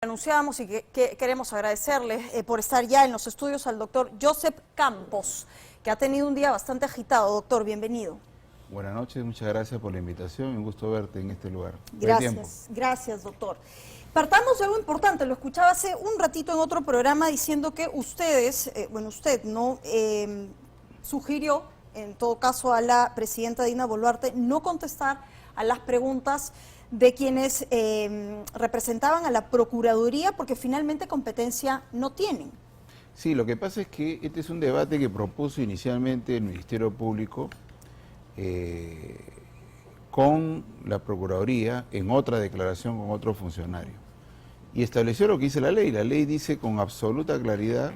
Anunciábamos y que queremos agradecerle por estar ya en los estudios al doctor Joseph Campos, que ha tenido un día bastante agitado. Doctor, bienvenido. Buenas noches, muchas gracias por la invitación, un gusto verte en este lugar. Gracias, doctor. Partamos de algo importante, lo escuchaba hace un ratito en otro programa diciendo que ustedes, usted no sugirió, en todo caso a la presidenta Dina Boluarte, no contestar a las preguntas de quienes representaban a la Procuraduría, porque finalmente competencia no tienen. Sí, lo que pasa es que este es un debate que propuso inicialmente el Ministerio Público con la Procuraduría en otra declaración con otro funcionario. Y estableció lo que dice la ley. La ley dice con absoluta claridad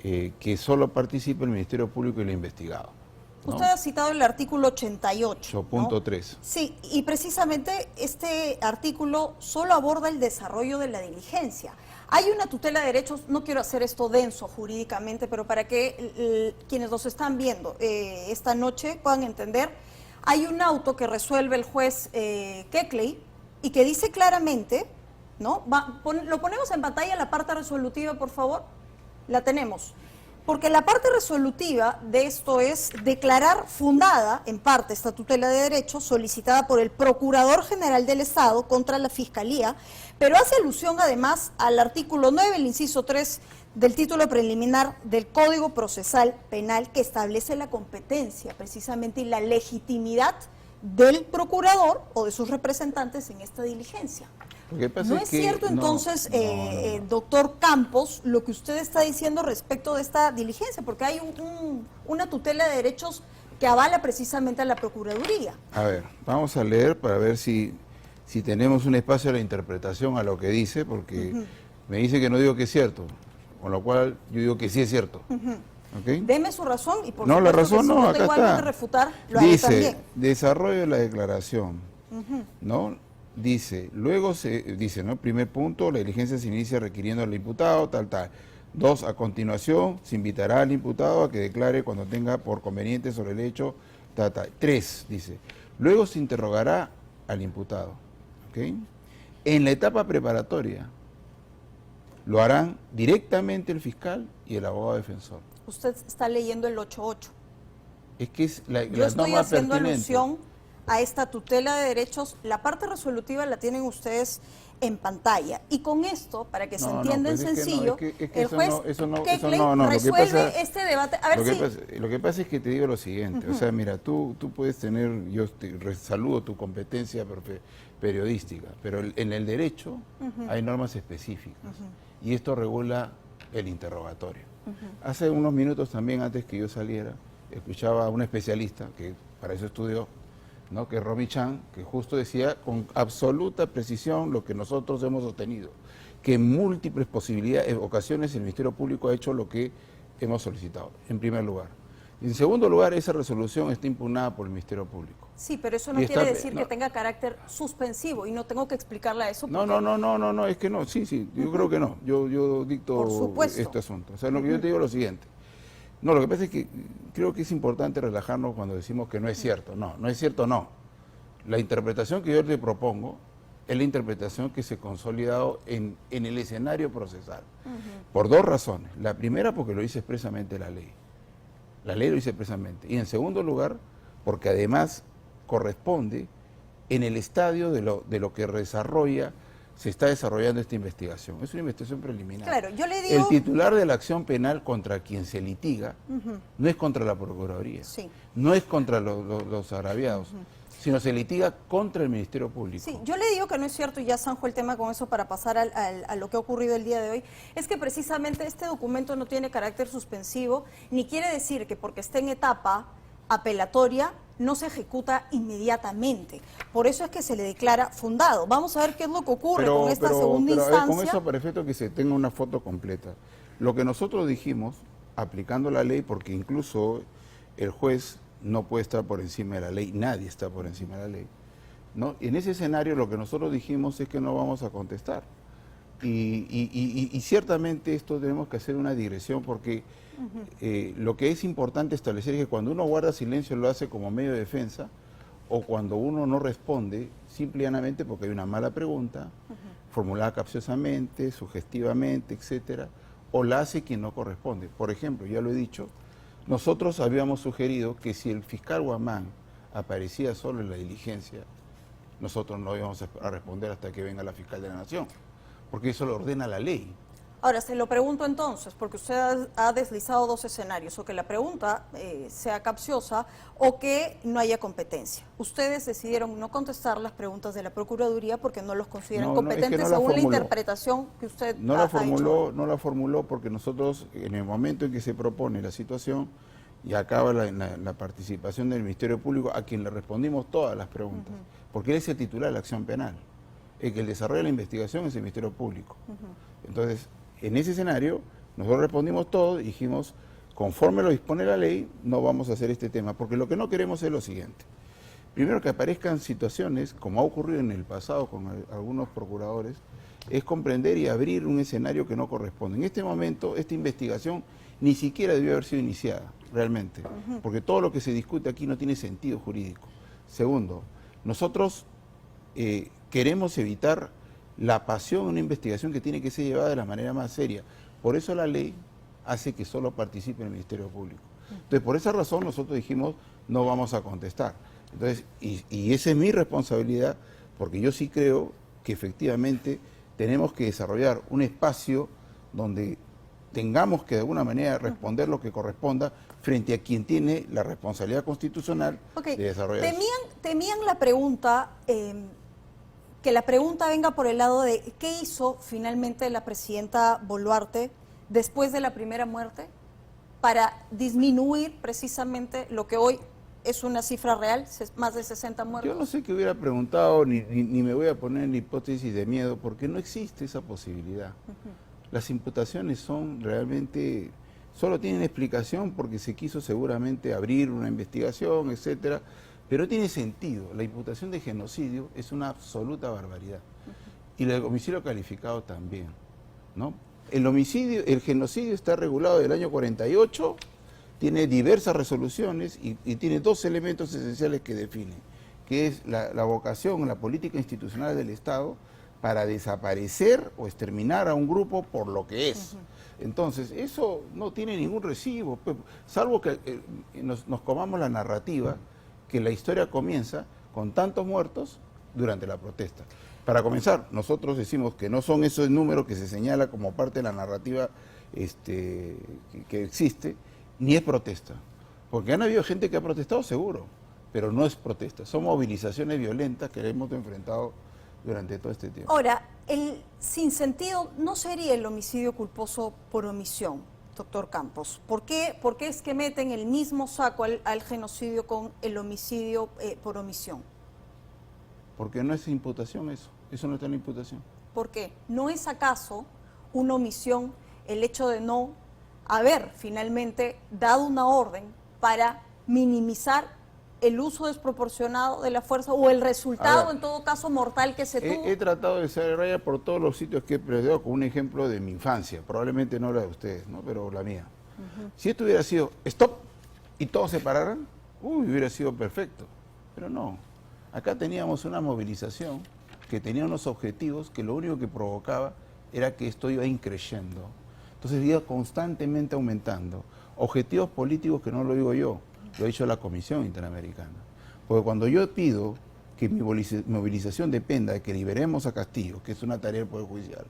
que solo participa el Ministerio Público y el investigado, ¿no? Usted ha citado el artículo 88. 8.3. ¿no? Sí, y precisamente este artículo solo aborda el desarrollo de la diligencia. Hay una tutela de derechos, no quiero hacer esto denso jurídicamente, pero para que quienes nos están viendo esta noche puedan entender, hay un auto que resuelve el juez Keckley y que dice claramente, ¿no? Lo ponemos en pantalla la parte resolutiva, por favor. La tenemos. Porque la parte resolutiva de esto es declarar fundada, en parte, esta tutela de derechos solicitada por el Procurador General del Estado contra la Fiscalía, pero hace alusión además al artículo 9, el inciso 3 del título preliminar del Código Procesal Penal, que establece la competencia precisamente y la legitimidad del procurador o de sus representantes en esta diligencia. ¿No es cierto entonces, doctor Campos, lo que usted está diciendo respecto de esta diligencia? Porque hay una tutela de derechos que avala precisamente a la Procuraduría. A ver, vamos a leer para ver si tenemos un espacio de la interpretación a lo que dice, porque me dice que no digo que es cierto, con lo cual yo digo que sí es cierto. ¿Okay? Deme su razón y por no, supuesto la razón que si no, tengo acá algo está. que refutar, lo haré también. Dice, desarrollo de la declaración, ¿no? Dice, luego dice, ¿no? Primer punto, la diligencia se inicia requiriendo al imputado, tal. 2, a continuación, se invitará al imputado a que declare cuando tenga por conveniente sobre el hecho, tal. 3, dice, luego se interrogará al imputado, ¿ok? En la etapa preparatoria, lo harán directamente el fiscal y el abogado defensor. Usted está leyendo el 8.8. Es que es la Yo estoy norma haciendo pertinente. alusión a esta tutela de derechos. La parte resolutiva la tienen ustedes en pantalla. Y con esto, para que se entienda en sencillo, el juez Keckley resuelve este debate. A ver lo que pasa es que te digo lo siguiente, o sea, mira, tú puedes tener, yo saludo tu competencia periodística, pero en el derecho hay normas específicas y esto regula el interrogatorio. Hace unos minutos también, antes que yo saliera, escuchaba a un especialista que para eso estudió, ¿no? Que es Romy Chan, que justo decía con absoluta precisión lo que nosotros hemos obtenido, que en múltiples ocasiones el Ministerio Público ha hecho lo que hemos solicitado, en primer lugar. Y en segundo lugar, esa resolución está impugnada por el Ministerio Público. Sí, pero eso no quiere decir que tenga carácter suspensivo y no tengo que explicarle a eso. No, es que no, sí, yo creo que no, yo dicto este asunto. O sea, yo te digo lo siguiente. No, lo que pasa es que creo que es importante relajarnos cuando decimos que no es cierto. No es cierto, no. La interpretación que yo le propongo es la interpretación que se ha consolidado en el escenario procesal. Por 2 razones. La primera, porque lo dice expresamente la ley. La ley lo dice expresamente. Y en segundo lugar, porque además corresponde en el estadio de lo que se está desarrollando esta investigación. Es una investigación preliminar. Claro, yo le digo... El titular de la acción penal contra quien se litiga no es contra la Procuraduría, no es contra los agraviados, sino se litiga contra el Ministerio Público. Sí, yo le digo que no es cierto, y ya zanjo el tema con eso para pasar a lo que ha ocurrido el día de hoy, es que precisamente este documento no tiene carácter suspensivo, ni quiere decir que porque esté en etapa apelatoria no se ejecuta inmediatamente. Por eso es que se le declara fundado. Vamos a ver qué es lo que ocurre con esta segunda instancia. Con eso, para efecto que se tenga una foto completa. Lo que nosotros dijimos, aplicando la ley, porque incluso el juez no puede estar por encima de la ley, nadie está por encima de la ley, ¿no? En ese escenario lo que nosotros dijimos es que no vamos a contestar. Y ciertamente esto tenemos que hacer una digresión porque lo que es importante establecer es que cuando uno guarda silencio lo hace como medio de defensa o cuando uno no responde simplemente porque hay una mala pregunta, formulada capciosamente, sugestivamente, etcétera, o la hace quien no corresponde. Por ejemplo, ya lo he dicho, nosotros habíamos sugerido que si el fiscal Guamán aparecía solo en la diligencia, nosotros no íbamos a responder hasta que venga la fiscal de la Nación, porque eso lo ordena la ley. Ahora, se lo pregunto entonces, porque usted ha deslizado dos escenarios, o que la pregunta sea capciosa o que no haya competencia. Ustedes decidieron no contestar las preguntas de la Procuraduría porque no los consideran competentes según la interpretación que usted ha hecho. No la formuló porque nosotros, en el momento en que se propone la situación y acaba la participación del Ministerio Público, a quien le respondimos todas las preguntas, porque él es el titular de la acción penal. El que desarrolla la investigación es el Ministerio Público. Entonces, en ese escenario, nosotros respondimos todo y dijimos, conforme lo dispone la ley, no vamos a hacer este tema, porque lo que no queremos es lo siguiente. Primero, que aparezcan situaciones, como ha ocurrido en el pasado con algunos procuradores, es comprender y abrir un escenario que no corresponde. En este momento, esta investigación ni siquiera debió haber sido iniciada, realmente, porque todo lo que se discute aquí no tiene sentido jurídico. Segundo, nosotros queremos evitar la pasión en una investigación que tiene que ser llevada de la manera más seria. Por eso la ley hace que solo participe el Ministerio Público. Entonces, por esa razón nosotros dijimos, no vamos a contestar. Entonces, y esa es mi responsabilidad, porque yo sí creo que efectivamente tenemos que desarrollar un espacio donde tengamos que de alguna manera responder lo que corresponda frente a quien tiene la responsabilidad constitucional de desarrollar eso. ¿Temían la pregunta, que la pregunta venga por el lado de qué hizo finalmente la presidenta Boluarte después de la primera muerte para disminuir precisamente lo que hoy es una cifra real, más de 60 muertos? Yo no sé qué hubiera preguntado, ni me voy a poner en la hipótesis de miedo, porque no existe esa posibilidad. Las imputaciones son realmente, solo tienen explicación porque se quiso seguramente abrir una investigación, etcétera, pero no tiene sentido. La imputación de genocidio es una absoluta barbaridad. Y el homicidio calificado también, ¿no? El genocidio está regulado del año 48, tiene diversas resoluciones y tiene dos elementos esenciales que definen, que es la vocación, la política institucional del Estado para desaparecer o exterminar a un grupo por lo que es. Entonces, eso no tiene ningún recibo, pues, salvo que nos comamos la narrativa que la historia comienza con tantos muertos durante la protesta. Para comenzar, nosotros decimos que no son esos números que se señala como parte de la narrativa que existe, ni es protesta. Porque han habido gente que ha protestado, seguro, pero no es protesta. Son movilizaciones violentas que hemos enfrentado durante todo este tiempo. Ahora, el sinsentido no sería el homicidio culposo por omisión, doctor Campos. ¿Por qué es que meten el mismo saco al genocidio con el homicidio por omisión? Porque no es imputación eso no está en la imputación. ¿Por qué? ¿No es acaso una omisión el hecho de no haber finalmente dado una orden para minimizar el uso desproporcionado de la fuerza o el resultado, en todo caso, mortal que se tuvo? He tratado de ser raya por todos los sitios que he predicado con un ejemplo de mi infancia, probablemente no la de ustedes, ¿no? Pero la mía. Si esto hubiera sido stop y todos se pararan, hubiera sido perfecto, pero no. Acá teníamos una movilización que tenía unos objetivos que lo único que provocaba era que esto iba increciendo. Entonces iba constantemente aumentando. Objetivos políticos que no lo digo yo, lo ha dicho la Comisión Interamericana. Porque cuando yo pido que mi movilización dependa de que liberemos a Castillo, que es una tarea del Poder Judicial,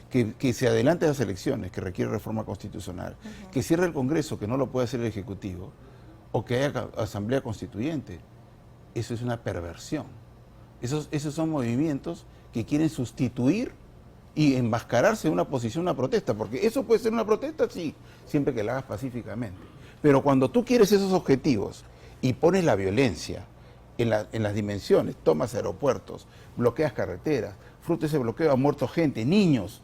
que se adelante las elecciones, que requiere reforma constitucional, que cierre el Congreso, que no lo puede hacer el Ejecutivo, o que haya asamblea constituyente, eso es una perversión. Esos son movimientos que quieren sustituir y enmascararse en una posición, una protesta, porque eso puede ser una protesta, sí, siempre que la hagas pacíficamente. Pero cuando tú quieres esos objetivos y pones la violencia en las dimensiones, tomas aeropuertos, bloqueas carreteras, fruto de ese bloqueo ha muerto gente, niños.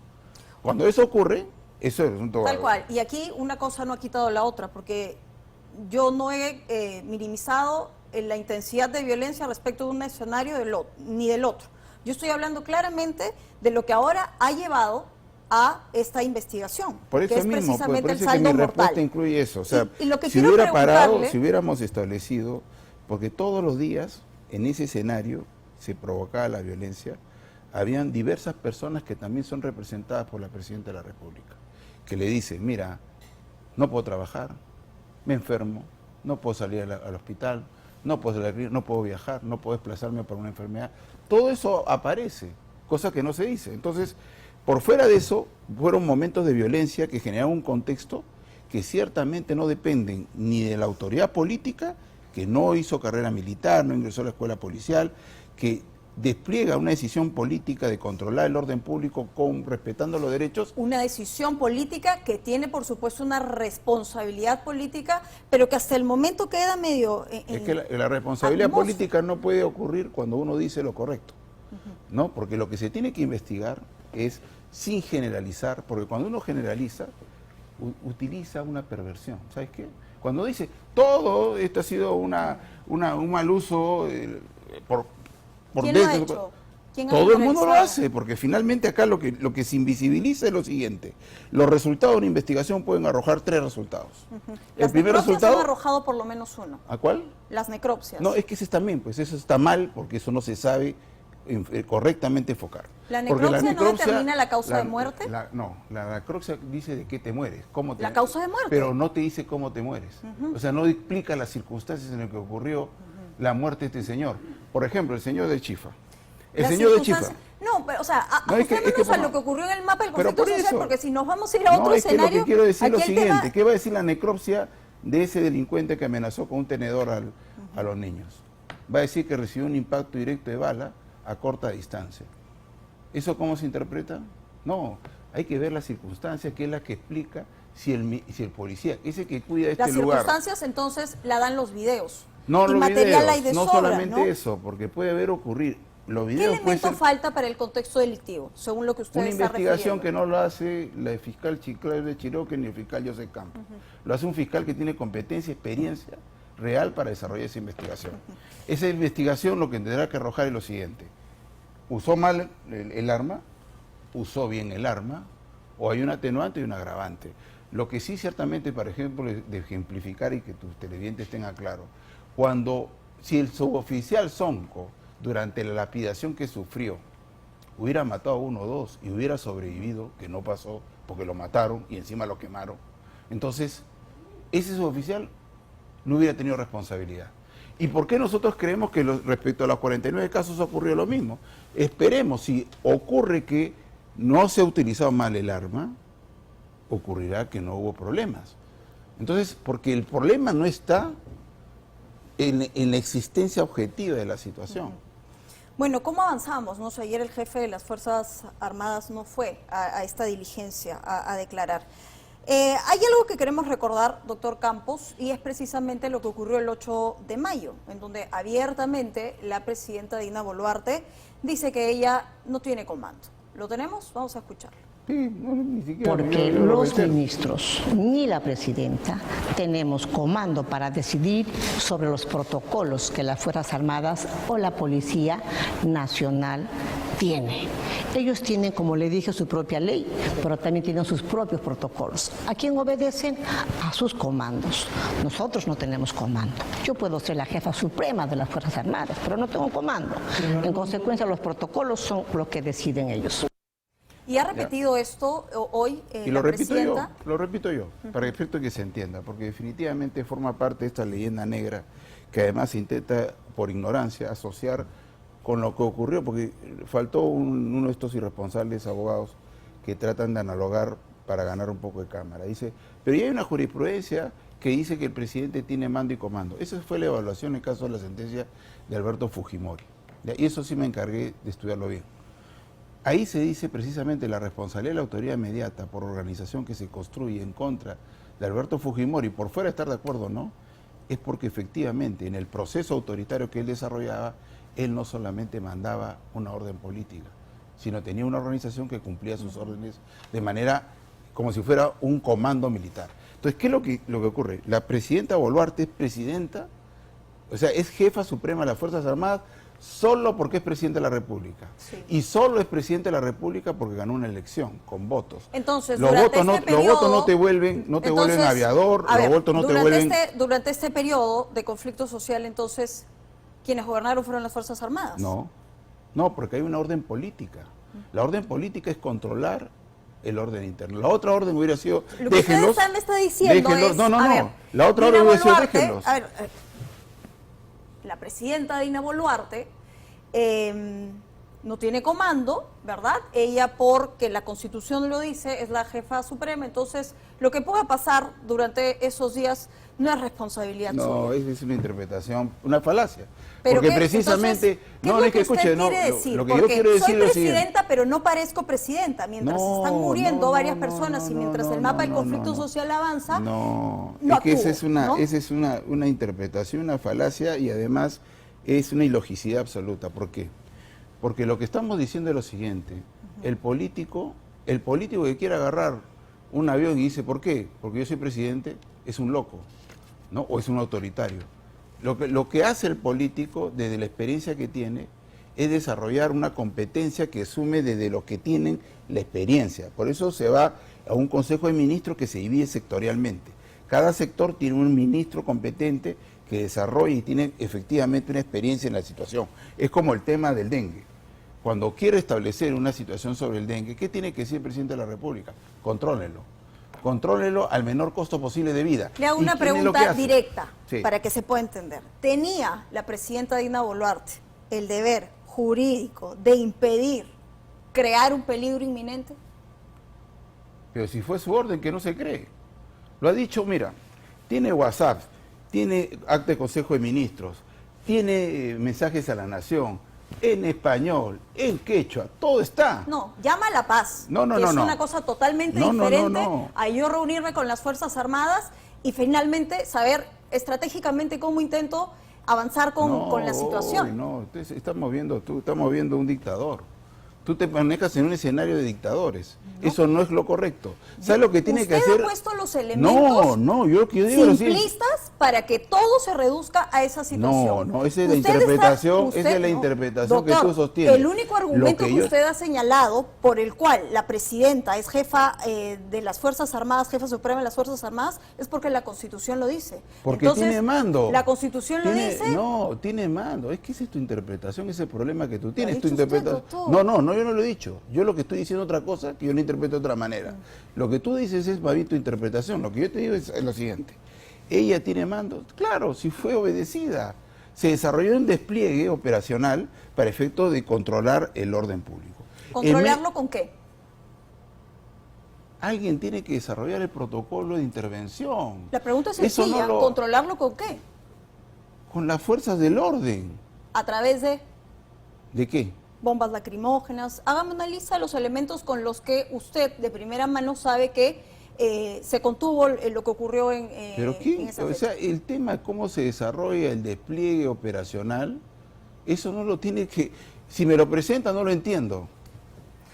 Cuando eso ocurre, eso es un asunto tal cual. Y aquí una cosa no ha quitado la otra, porque yo no he minimizado la intensidad de violencia respecto de un escenario ni del otro. Yo estoy hablando claramente de lo que ahora ha llevado a esta investigación, por eso que es mismo, precisamente por el eso saldo que mi mortal. respuesta incluye eso. O sea, y lo que si quiero hubiera parado, preguntarle- si hubiéramos establecido, porque todos los días en ese escenario se provocaba la violencia, habían diversas personas que también son representadas por la Presidenta de la República, que le dicen, mira, no puedo trabajar, me enfermo, no puedo salir al hospital, no puedo salir, no puedo viajar, no puedo desplazarme por una enfermedad. Todo eso aparece, cosa que no se dice. Entonces, por fuera de eso, fueron momentos de violencia que generaron un contexto que ciertamente no dependen ni de la autoridad política, que no hizo carrera militar, no ingresó a la escuela policial, que despliega una decisión política de controlar el orden público respetando los derechos. Una decisión política que tiene, por supuesto, una responsabilidad política, pero que hasta el momento queda medio... Es que la responsabilidad política no puede ocurrir cuando uno dice lo correcto, ¿no? Porque lo que se tiene que investigar es sin generalizar, porque cuando uno generaliza, utiliza una perversión. ¿Sabes qué? Cuando dice, todo esto ha sido un mal uso por ¿Quién lo ha hecho? ¿Quién todo el mundo lo hace, porque finalmente acá lo que se invisibiliza es lo siguiente. Los resultados de una investigación pueden arrojar 3 resultados. El primer resultado... han arrojado por lo menos uno. ¿A cuál? Las necropsias. No, es que ese también, pues eso está mal, porque eso no se sabe correctamente enfocar. ¿La necropsia no determina la causa de muerte? No, la necropsia dice de qué te mueres, cómo te la causa de muerte. Pero no te dice cómo te mueres. O sea, no explica las circunstancias en las que ocurrió la muerte de este señor. Por ejemplo, el señor de Chifa. El señor de Chifa. No, pero, o sea, ajustémonos a lo que ocurrió en el mapa del conflicto social, porque si nos vamos a ir a otro escenario... Es que lo que quiero decir es lo siguiente, ¿qué va a decir la necropsia de ese delincuente que amenazó con un tenedor a los niños? Va a decir que recibió un impacto directo de bala a corta distancia. ¿Eso cómo se interpreta? No, hay que ver las circunstancias, que es la que explica si el policía, ese que cuida este lugar... Las circunstancias entonces la dan los videos. No, y los material videos, hay de no sobra, solamente ¿no? eso, porque puede haber ocurrir. Los videos ¿Qué elemento falta para el contexto delictivo, según lo que usted una está investigación refiriendo? que no lo hace la fiscal Chiclayo de Chiroque ni el fiscal José Campos. Lo hace un fiscal que tiene competencia, experiencia real para desarrollar esa investigación. Esa investigación lo que tendrá que arrojar es lo siguiente. ¿Usó mal el arma? ¿Usó bien el arma? ¿O hay un atenuante y un agravante? Lo que sí ciertamente, por ejemplo, de ejemplificar y que tus televidentes tengan claro, si el suboficial Sonco, durante la lapidación que sufrió, hubiera matado a 1 o 2 y hubiera sobrevivido, que no pasó porque lo mataron y encima lo quemaron, entonces ese suboficial no hubiera tenido responsabilidad. ¿Y por qué nosotros creemos que respecto a los 49 casos ocurrió lo mismo? Esperemos, si ocurre que no se ha utilizado mal el arma, ocurrirá que no hubo problemas. Entonces, porque el problema no está en la existencia objetiva de la situación. Bueno, ¿cómo avanzamos? No sé, ayer el jefe de las Fuerzas Armadas no fue a esta diligencia a declarar. Hay algo que queremos recordar, doctor Campos, y es precisamente lo que ocurrió el 8 de mayo, en donde abiertamente la presidenta Dina Boluarte dice que ella no tiene comando. ¿Lo tenemos? Vamos a escucharlo. Sí, ni siquiera. Porque los ministros ni la presidenta tenemos comando para decidir sobre los protocolos que las Fuerzas Armadas o la Policía Nacional tiene. Ellos tienen, como le dije, su propia ley, pero también tienen sus propios protocolos. ¿A quién obedecen? A sus comandos. Nosotros no tenemos comando. Yo puedo ser la jefa suprema de las Fuerzas Armadas, pero no tengo comando. En consecuencia, los protocolos son lo que deciden ellos. Y ha repetido esto hoy y la presidenta. Lo repito yo, para efecto que se entienda, porque definitivamente forma parte de esta leyenda negra que además intenta, por ignorancia, asociar con lo que ocurrió, porque faltó uno de estos irresponsables abogados que tratan de analogar para ganar un poco de cámara. Dice, pero ya hay una jurisprudencia que dice que el presidente tiene mando y comando. Esa fue la evaluación en el caso de la sentencia de Alberto Fujimori. Y eso sí me encargué de estudiarlo bien. Ahí se dice precisamente la responsabilidad de la autoridad inmediata por organización que se construye en contra de Alberto Fujimori, por fuera de estar de acuerdo o no, es porque efectivamente en el proceso autoritario que él desarrollaba, él no solamente mandaba una orden política, sino tenía una organización que cumplía sus órdenes de manera como si fuera un comando militar. Entonces, ¿qué es lo que ocurre? La presidenta Boluarte es presidenta, o sea, es jefa suprema de las Fuerzas Armadas, solo porque es presidente de la República. Sí. Y solo es presidente de la República porque ganó una elección con votos. Entonces, los votos no te vuelven aviador, los votos no te vuelven... Durante este periodo de conflicto social, entonces, ¿quienes gobernaron fueron las Fuerzas Armadas? No. No, porque hay una orden política. La orden política es controlar el orden interno. La otra orden hubiera sido, Lo que déjenlos, usted me está diciendo déjenlos, es, no, a ver, la otra Dina orden hubiera sido, Boluarte, déjenlos. a ver, la presidenta Dina Boluarte no tiene comando, ¿verdad? Ella, porque la Constitución lo dice, es la jefa suprema, entonces lo que pueda pasar durante esos días no es responsabilidad No, suya. es una interpretación, una falacia. Pero Porque ¿qué? precisamente, Entonces, ¿qué es lo es que usted escuche, no, quiere decir? lo que yo Porque quiero decir soy es lo siguiente. presidenta, pero no parezco presidenta. Mientras están muriendo varias personas y mientras el mapa del conflicto social avanza, no no es que esa actúo, ¿no? esa es una interpretación, una falacia y además es una ilogicidad absoluta. ¿Por qué? Porque lo que estamos diciendo es lo siguiente, el político que quiere agarrar un avión y dice, ¿por qué? Porque yo soy presidente, es un loco, ¿no? O es un autoritario. Lo que hace el político, desde la experiencia que tiene, es desarrollar una competencia que asume desde los que tienen la experiencia. Por eso se va a un Consejo de Ministros que se divide sectorialmente. Cada sector tiene un ministro competente que desarrolla y tiene efectivamente una experiencia en la situación. Es como el tema del dengue. Cuando quiere establecer una situación sobre el dengue, ¿qué tiene que decir el presidente de la República? Contrólelo. Contrólelo al menor costo posible de vida. Le hago ¿Y una quién es lo que pregunta hace? directa Sí. para que se pueda entender. ¿Tenía la presidenta Dina Boluarte el deber jurídico de impedir crear un peligro inminente? Pero si fue su orden, que no se cree. Lo ha dicho, mira, tiene WhatsApp, tiene acta de Consejo de Ministros, tiene mensajes a la Nación, en español, en quechua, todo está. No, llama a la paz. No, que es no. una cosa totalmente No, no, diferente no. a yo reunirme con las Fuerzas Armadas y finalmente saber estratégicamente cómo intento avanzar con la situación. No, estamos viendo un dictador. Tú te manejas en un escenario de dictadores. No. Eso no es lo correcto. ¿Sabes lo que tiene que hacer? ¿Usted ha puesto los elementos yo digo lo simplistas para que todo se reduzca a esa situación? No, esa es la interpretación, Doctor, que tú sostienes. El único argumento que usted ha señalado por el cual la presidenta es jefa de las Fuerzas Armadas, jefa suprema de las Fuerzas Armadas, es porque la Constitución lo dice. Porque entonces, tiene mando. La Constitución lo dice. No, tiene mando. Es que esa es tu interpretación, ese es el problema que tú tienes. ¿Lo ha Tu dicho usted, interpretación. doctor? Yo no lo he dicho. Yo lo que estoy diciendo es otra cosa que yo lo interpreto de otra manera. Lo que tú dices es más bien tu interpretación. Lo que yo te digo es lo siguiente. ¿Ella tiene mando? Claro, si fue obedecida. Se desarrolló un despliegue operacional para efecto de controlar el orden público. ¿Controlarlo con qué? Alguien tiene que desarrollar el protocolo de intervención. La pregunta es Eso sencilla. no ¿Controlarlo con qué? Con las fuerzas del orden. A través de ¿De qué? bombas lacrimógenas. Hágame una lista de los elementos con los que usted de primera mano sabe que se contuvo lo que ocurrió en ¿Pero qué? en esa O fecha. sea, el tema de cómo se desarrolla el despliegue operacional, eso no lo tiene que... Si me lo presenta, no lo entiendo.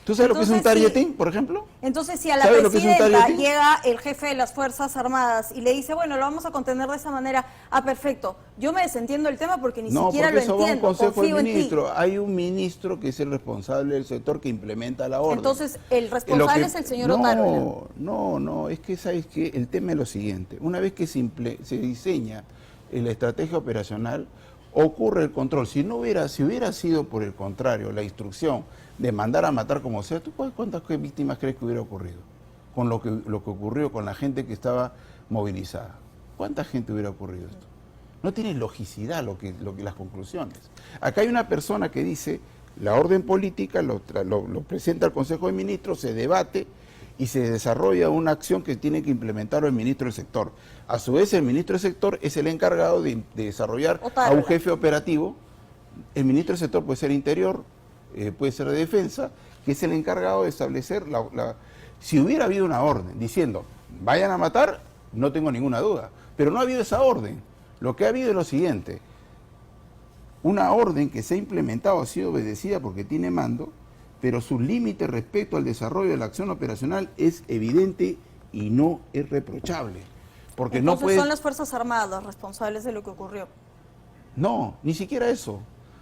¿Tú sabes lo que es un Entonces, targeting, por ejemplo? Entonces, si a la ¿Sabes lo que es un presidenta targeting? llega el jefe de las Fuerzas Armadas y le dice, bueno, lo vamos a contener de esa manera, perfecto. Yo me desentiendo del tema porque ni siquiera lo porque eso va a un entiendo, consejo de confío en ti. ministros. Hay un ministro que es el responsable del sector que implementa la orden. Entonces, el responsable es el señor Otárola. No, es que sabes que el tema es lo siguiente. Una vez que se diseña la estrategia operacional, ocurre el control. Si hubiera sido por el contrario, la instrucción de mandar a matar como sea, ¿tú cuántas víctimas crees que hubiera ocurrido? Con lo que ocurrió con la gente que estaba movilizada. ¿Cuánta gente hubiera ocurrido esto? No tiene logicidad las conclusiones. Acá hay una persona que dice, la orden política lo presenta al Consejo de Ministros, se debate y se desarrolla una acción que tiene que implementar el ministro del sector. A su vez, el ministro del sector es el encargado de desarrollar a un jefe operativo. El ministro del sector puede ser interior, puede ser de defensa, que es el encargado de establecer si hubiera habido una orden diciendo, vayan a matar, no tengo ninguna duda, pero no ha habido esa orden. Lo que ha habido es lo siguiente, una orden que se ha implementado, ha sido obedecida porque tiene mando, pero su límite respecto al desarrollo de la acción operacional es evidente y no es reprochable. Porque Entonces no puede... son las Fuerzas Armadas las responsables de lo que ocurrió. No, ni siquiera eso.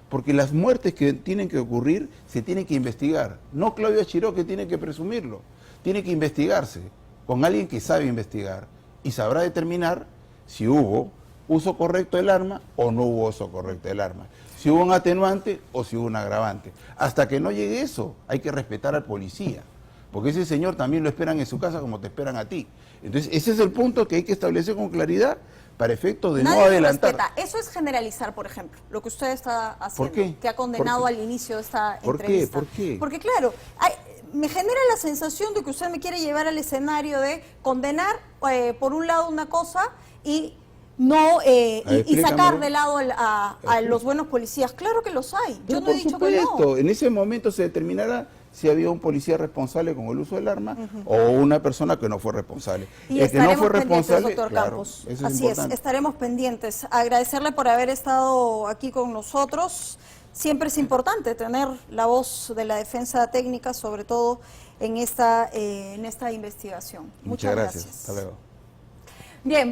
Porque las muertes que tienen que ocurrir se tienen que investigar. No Claudio Chiró que tiene que presumirlo. Tiene que investigarse con alguien que sabe investigar y sabrá determinar si hubo uso correcto del arma o no hubo uso correcto del arma. si hubo un atenuante o si hubo un agravante. Hasta que no llegue eso, hay que respetar al policía, porque ese señor también lo esperan en su casa como te esperan a ti. Entonces, ese es el punto que hay que establecer con claridad para efectos de Nadie no lo adelantar. respeta. Eso es generalizar, por ejemplo, lo que usted está haciendo, ¿Por qué? que ha condenado ¿Por qué? al inicio de esta ¿Por qué? entrevista. ¿Por qué? Porque claro, me genera la sensación de que usted me quiere llevar al escenario de condenar por un lado una cosa y no y sacar de lado a los buenos policías. Claro que los hay. Yo no he dicho que no. En ese momento se determinará si había un policía responsable con el uso del arma o una persona que no fue responsable. Y el que no estaremos fue pendientes, responsable, doctor claro, Campos. eso es Así importante. estaremos pendientes. Agradecerle por haber estado aquí con nosotros. Siempre es importante tener la voz de la defensa técnica, sobre todo en esta investigación. Muchas gracias. Hasta luego. Bien.